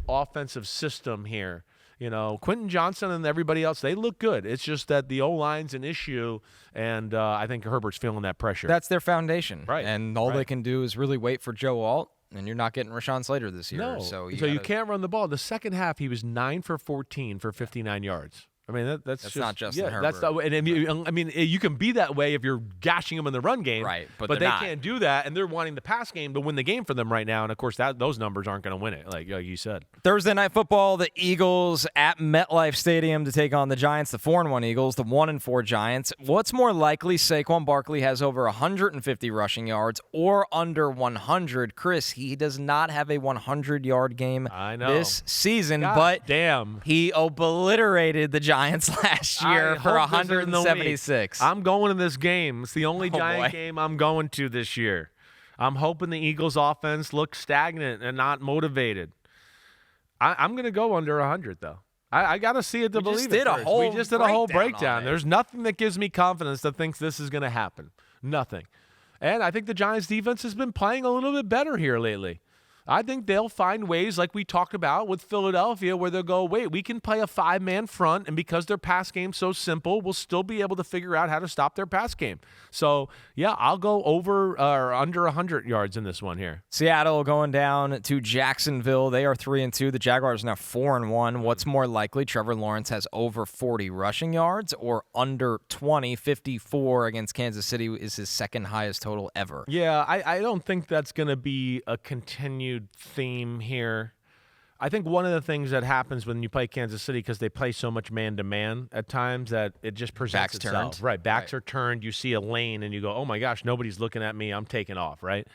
offensive system here. Quentin Johnson and everybody else, they look good. It's just that the O-line's an issue, and I think Herbert's feeling that pressure. That's their foundation. Right. And all they can do is really wait for Joe Alt. And you're not getting Rashawn Slater this year. No. So you can't run the ball. The second half, he was 9 for 14 for 59 yards. I mean, that's just not Justin Herbert. That's not, and I mean, you can be that way if you're gashing them in the run game, right? But they can't do that, and they're wanting the pass game to win the game for them right now. And of course, those numbers aren't going to win it, like you said. Thursday Night Football: the Eagles at MetLife Stadium to take on the Giants, the 4-1 Eagles, the 1-4 Giants. What's more likely? Saquon Barkley has over 150 rushing yards or under 100. Chris, he does not have a 100-yard game this season, God but damn, he obliterated the Giants Giants last year for hope this isn't the week. 176. I'm going to this game. It's the only Giant boy. game I'm going to this year. I'm hoping the Eagles offense looks stagnant and not motivated. I'm going to go under 100, though. I got to see it to believe it. We just did a whole breakdown. There's nothing that gives me confidence that thinks this is going to happen. Nothing. And I think the Giants defense has been playing a little bit better here lately. I think they'll find ways like we talked about with Philadelphia where they'll go, wait, we can play a 5-man front, and because their pass game's so simple, we'll still be able to figure out how to stop their pass game. So, yeah, I'll go over or under 100 yards in this one here. Seattle going down to Jacksonville. They are 3-2. The Jaguars are now 4-1. What's more likely? Trevor Lawrence has over 40 rushing yards or under 20. 54 against Kansas City is his second highest total ever. Yeah, I don't think that's going to be a continued theme here. I think one of the things that happens when you play Kansas City, because they play so much man-to-man at times, that it just presents itself. Turned. Right, backs are turned. You see a lane, and you go, oh, my gosh, nobody's looking at me. I'm taking off, right?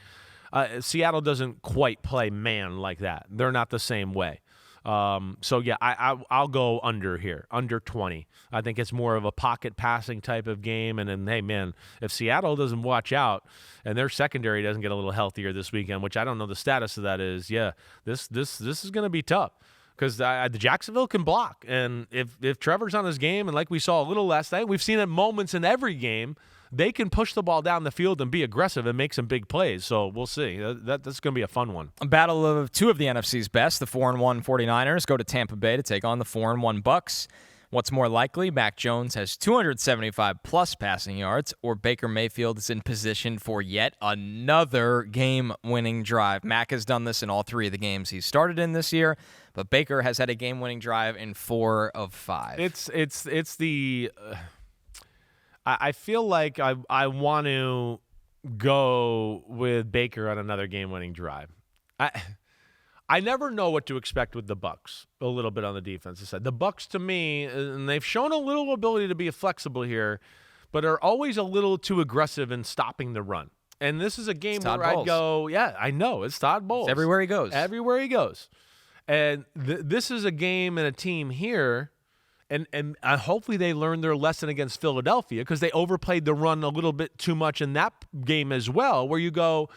Seattle doesn't quite play man like that. They're not the same way. So, yeah, I'll go under here, under 20. I think it's more of a pocket passing type of game. And then, hey, man, if Seattle doesn't watch out and their secondary doesn't get a little healthier this weekend, which I don't know the status of that is, yeah, this is going to be tough because the Jacksonville can block. And if Trevor's on his game, and like we saw a little last night, we've seen it moments in every game, they can push the ball down the field and be aggressive and make some big plays. So we'll see. That's going to be a fun one. A battle of two of the NFC's best. The 4-1 49ers go to Tampa Bay to take on the 4-1 Bucks. What's more likely? Mac Jones has 275-plus passing yards, or Baker Mayfield is in position for yet another game-winning drive. Mac has done this in all three of the games he's started in this year, but Baker has had a game-winning drive in 4 of 5. It's the I feel like I want to go with Baker on another game-winning drive. I never know what to expect with the Bucs. A little bit on the defensive side. The Bucs, to me, and they've shown a little ability to be flexible here, but are always a little too aggressive in stopping the run. And this is a game where I'd go, yeah, I know it's Todd Bowles. It's everywhere he goes. Everywhere he goes. And this is a game and a team here. And hopefully they learned their lesson against Philadelphia because they overplayed the run a little bit too much in that game as well, where you go,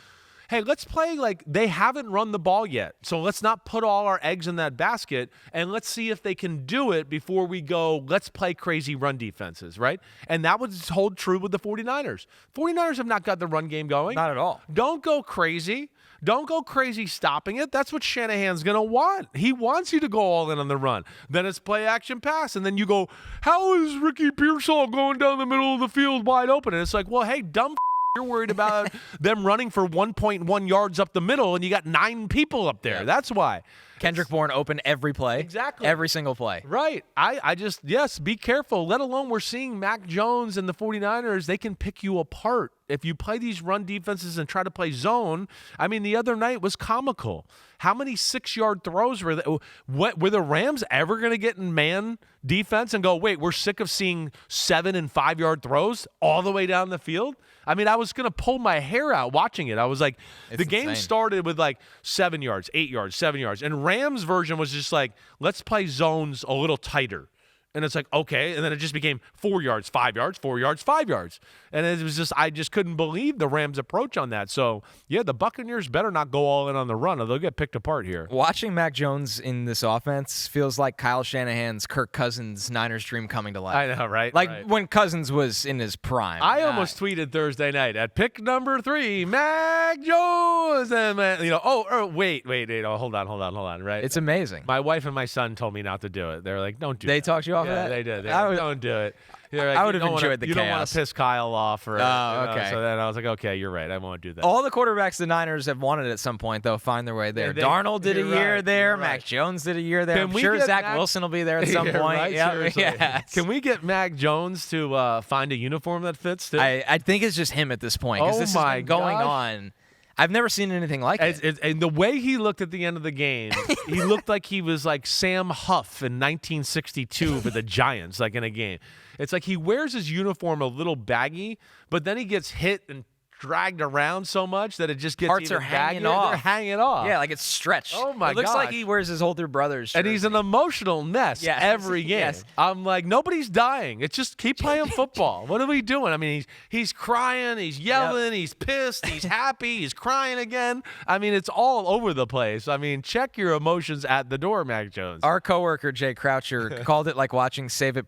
hey, let's play like they haven't run the ball yet. So let's not put all our eggs in that basket, and let's see if they can do it before we go, let's play crazy run defenses, right? And that would hold true with the 49ers. 49ers have not got the run game going. Not at all. Don't go crazy. Don't go crazy stopping it. That's what Shanahan's going to want. He wants you to go all in on the run. Then it's play action pass. And then you go, how is Ricky Pearsall going down the middle of the field wide open? And it's like, well, hey, dumb you're worried about them running for 1.1 yards up the middle, and you got 9 people up there. Yeah. That's why. Kendrick Bourne open every play. Exactly. Every single play. Right. I just, yes, be careful. Let alone we're seeing Mac Jones and the 49ers, they can pick you apart. If you play these run defenses and try to play zone, I mean, the other night was comical. How many 6-yard throws were there? Were the Rams ever going to get in man defense and go, wait, we're sick of seeing 7- and 5-yard throws all the way down the field? I mean, I was going to pull my hair out watching it. I was like, the game started with like 7 yards, 8 yards, 7 yards. And Rams version was just like, let's play zones a little tighter. And it's like, okay. And then it just became 4 yards, 5 yards, 4 yards, 5 yards. And it was just, I just couldn't believe the Rams' approach on that. So, yeah, the Buccaneers better not go all in on the run or they'll get picked apart here. Watching Mac Jones in this offense feels like Kyle Shanahan's Kirk Cousins Niners dream coming to life. I know, right? Like when Cousins was in his prime. I almost tweeted Thursday night at pick number 3, Mac Jones. And, wait, hold on, right? It's amazing. My wife and my son told me not to do it. They're like, don't do it. They talked you off of that? They did. Don't do it. Like, I would have enjoyed the chaos. You don't want to piss Kyle off. Okay. So then I was like, okay, you're right. I won't do that. All the quarterbacks the Niners have wanted at some point, though, find their way there. Darnold did a year there. Mac Jones did a year there. I'm sure Zach Wilson will be there at some point. Right? Yeah. Can we get Mac Jones to find a uniform that fits? I think it's just him at this point because this has been going on. I've never seen anything like it. And the way he looked at the end of the game, he looked like he was like Sam Huff in 1962 for the Giants, like in a game. It's like he wears his uniform a little baggy, but then he gets hit and dragged around so much that it just gets Parts even are hanging baggier. off. They're hanging off. Yeah, like it's stretched. Oh, my It looks like gosh. he wears his older brother's shirt. And he's an emotional mess Yes, every game. yes. I'm like, nobody's dying. It's just keep playing football. What are we doing? I mean, he's crying, he's yelling, he's pissed, he's happy, he's crying again. I mean, it's all over the place. I mean, check your emotions at the door, Mac Jones. Our coworker Jay Croucher called it like watching Saving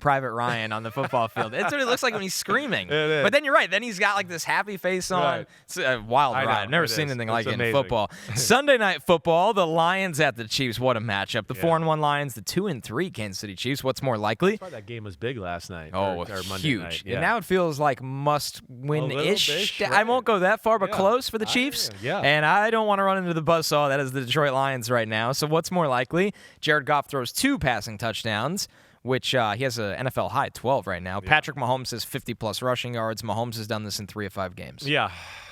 Private Ryan on the football field. That's what it looks like when he's screaming. It is. But then you're right. Then he's got like this happy face on. Right. It's a wild I know, ride. I've never it seen is. anything It's like it amazing. in football. Sunday night football, the Lions at the Chiefs. What a matchup. The 4-1 Lions, the 2-3 Kansas City Chiefs. What's more likely? That's why that game was big last night. Oh, or Monday huge. night. And now it feels like A must-win-ish. little bit, I won't go that far, but Yeah. close for the Chiefs. yeah. And I don't want to run into the buzzsaw. That is the Detroit Lions right now. So what's more likely? Jared Goff throws 2 passing touchdowns, which he has an NFL high 12 right now. Patrick Mahomes has 50-plus rushing yards. Mahomes has done this in 3 of 5 games. Yeah.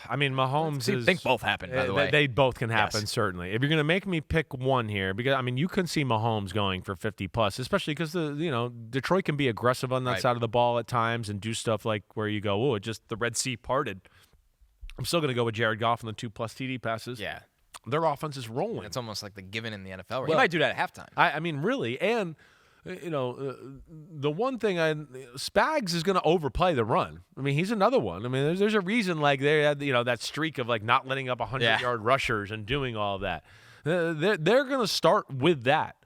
I mean, Mahomes I is. think both happen, by the way. They both can happen, Yes. certainly. If you're going to make me pick one here, because I mean, you can see Mahomes going for 50+, especially because Detroit can be aggressive on that Right. side of the ball at times and do stuff like where you go, oh, it just the Red Sea parted. I'm still going to go with Jared Goff on the 2+ TD passes. Yeah. Their offense is rolling. It's almost like the given in the NFL. He Well, might do that at halftime. I mean, really, and the one thing Spags is going to overplay the run. I mean, he's another one. I mean, there's a reason like they had that streak of like not letting up 100-yard rushers and doing all of that. They're going to start with that.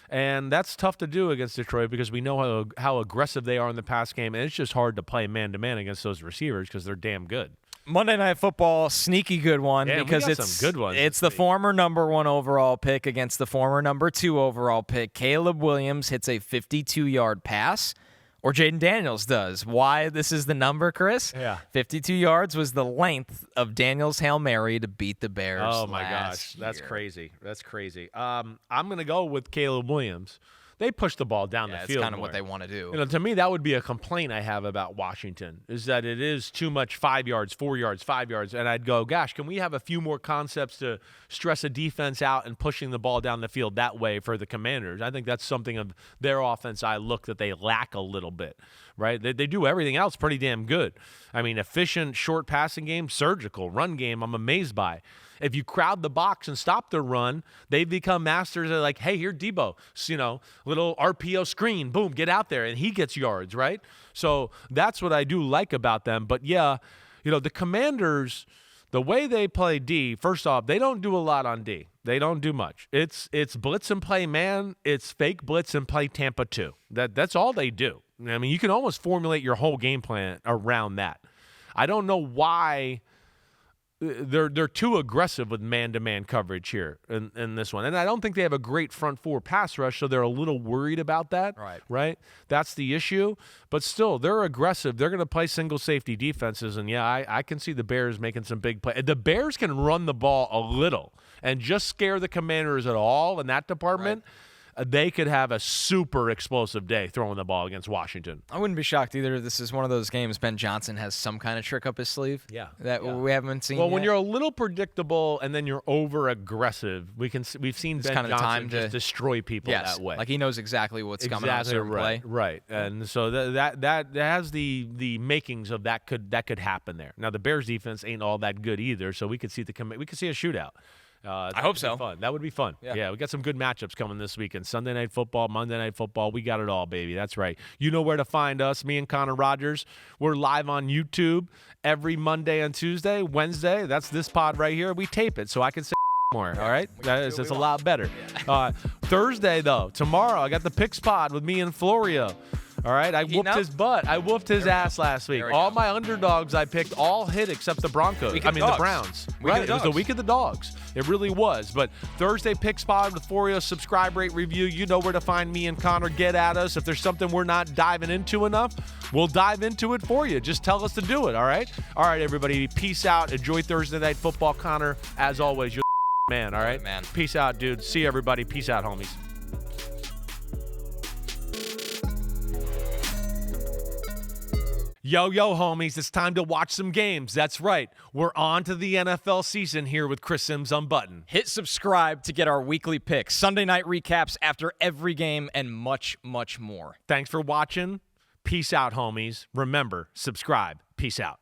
And that's tough to do against Detroit because we know how aggressive they are in the pass game, and it's just hard to play man-to-man against those receivers because they're damn good. Monday Night Football, sneaky good one Yeah, we because got it's some good ones It's this the week. former number 1 overall pick against the former number 2 overall pick. Caleb Williams hits a 52-yard pass, or Jayden Daniels does. Why this is the number, Chris? Yeah. 52 yards was the length of Daniels' Hail Mary to beat the Bears. Oh my last gosh, that's year. crazy. That's crazy. I'm going to go with Caleb Williams. They push the ball down Yeah, the it's field. kind of what more. they want to do. To me, that would be a complaint I have about Washington, is that it is too much 5 yards, 4 yards, 5 yards. And I'd go, gosh, can we have a few more concepts to stress a defense out and pushing the ball down the field that way for the Commanders? I think that's something of their offense I look that they lack a little bit, right? They do everything else pretty damn good. I mean, efficient, short passing game, surgical, run game, I'm amazed by. If you crowd the box and stop their run, they become masters of like, hey, here Debo, little RPO screen, boom, get out there, and he gets yards, right? So that's what I do like about them. But yeah, the Commanders, the way they play D, first off, they don't do a lot on D. They don't do much. It's blitz and play man. It's fake blitz and play Tampa 2. That's all they do. I mean, you can almost formulate your whole game plan around that. I don't know why they're too aggressive with man-to-man coverage here in this one. And I don't think they have a great front 4 pass rush, so they're a little worried about that. Right? That's the issue. But still, they're aggressive. They're going to play single safety defenses. And, yeah, I can see the Bears making some big plays. The Bears can run the ball a little and just scare the Commanders at all in that department. They could have a super explosive day throwing the ball against Washington. I wouldn't be shocked either. This is one of those games Ben Johnson has some kind of trick up his sleeve. That we haven't seen. Well, when yet. you're a little predictable and then you're over aggressive, we've seen Ben kind of the Johnson time just to destroy people yes, that way. like he knows exactly what's coming on a certain play. Right. And so that has the makings of that could happen there. Now the Bears defense ain't all that good either, so we could see a shootout. I hope so. Fun. That would be fun. Yeah, we got some good matchups coming this weekend. Sunday Night Football, Monday Night Football. We got it all, baby. That's right. You know where to find us, me and Connor Rogers. We're live on YouTube every Monday and Tuesday. Wednesday, that's this pod right here. We tape it so I can say more, all right? It's a lot better. Thursday, though, tomorrow, I got the Picks pod with me and Florio. All right, I whooped his butt. I whooped his ass last week. All my underdogs I picked all hit except the Broncos. The Browns. Right, it was the week of the dogs. It really was. But Thursday Picks Pod with Florio, subscribe, rate, review. You know where to find me and Connor. Get at us. If there's something we're not diving into enough, we'll dive into it for you. Just tell us to do it, all right? All right, everybody, peace out. Enjoy Thursday Night Football. Connor, as always, you're the man, all right? Man. Peace out, dude. See you, everybody. Peace out, homies. Yo, homies, it's time to watch some games. That's right. We're on to the NFL season here with Chris Simms Unbuttoned. Hit subscribe to get our weekly picks, Sunday night recaps after every game, and much, much more. Thanks for watching. Peace out, homies. Remember, subscribe. Peace out.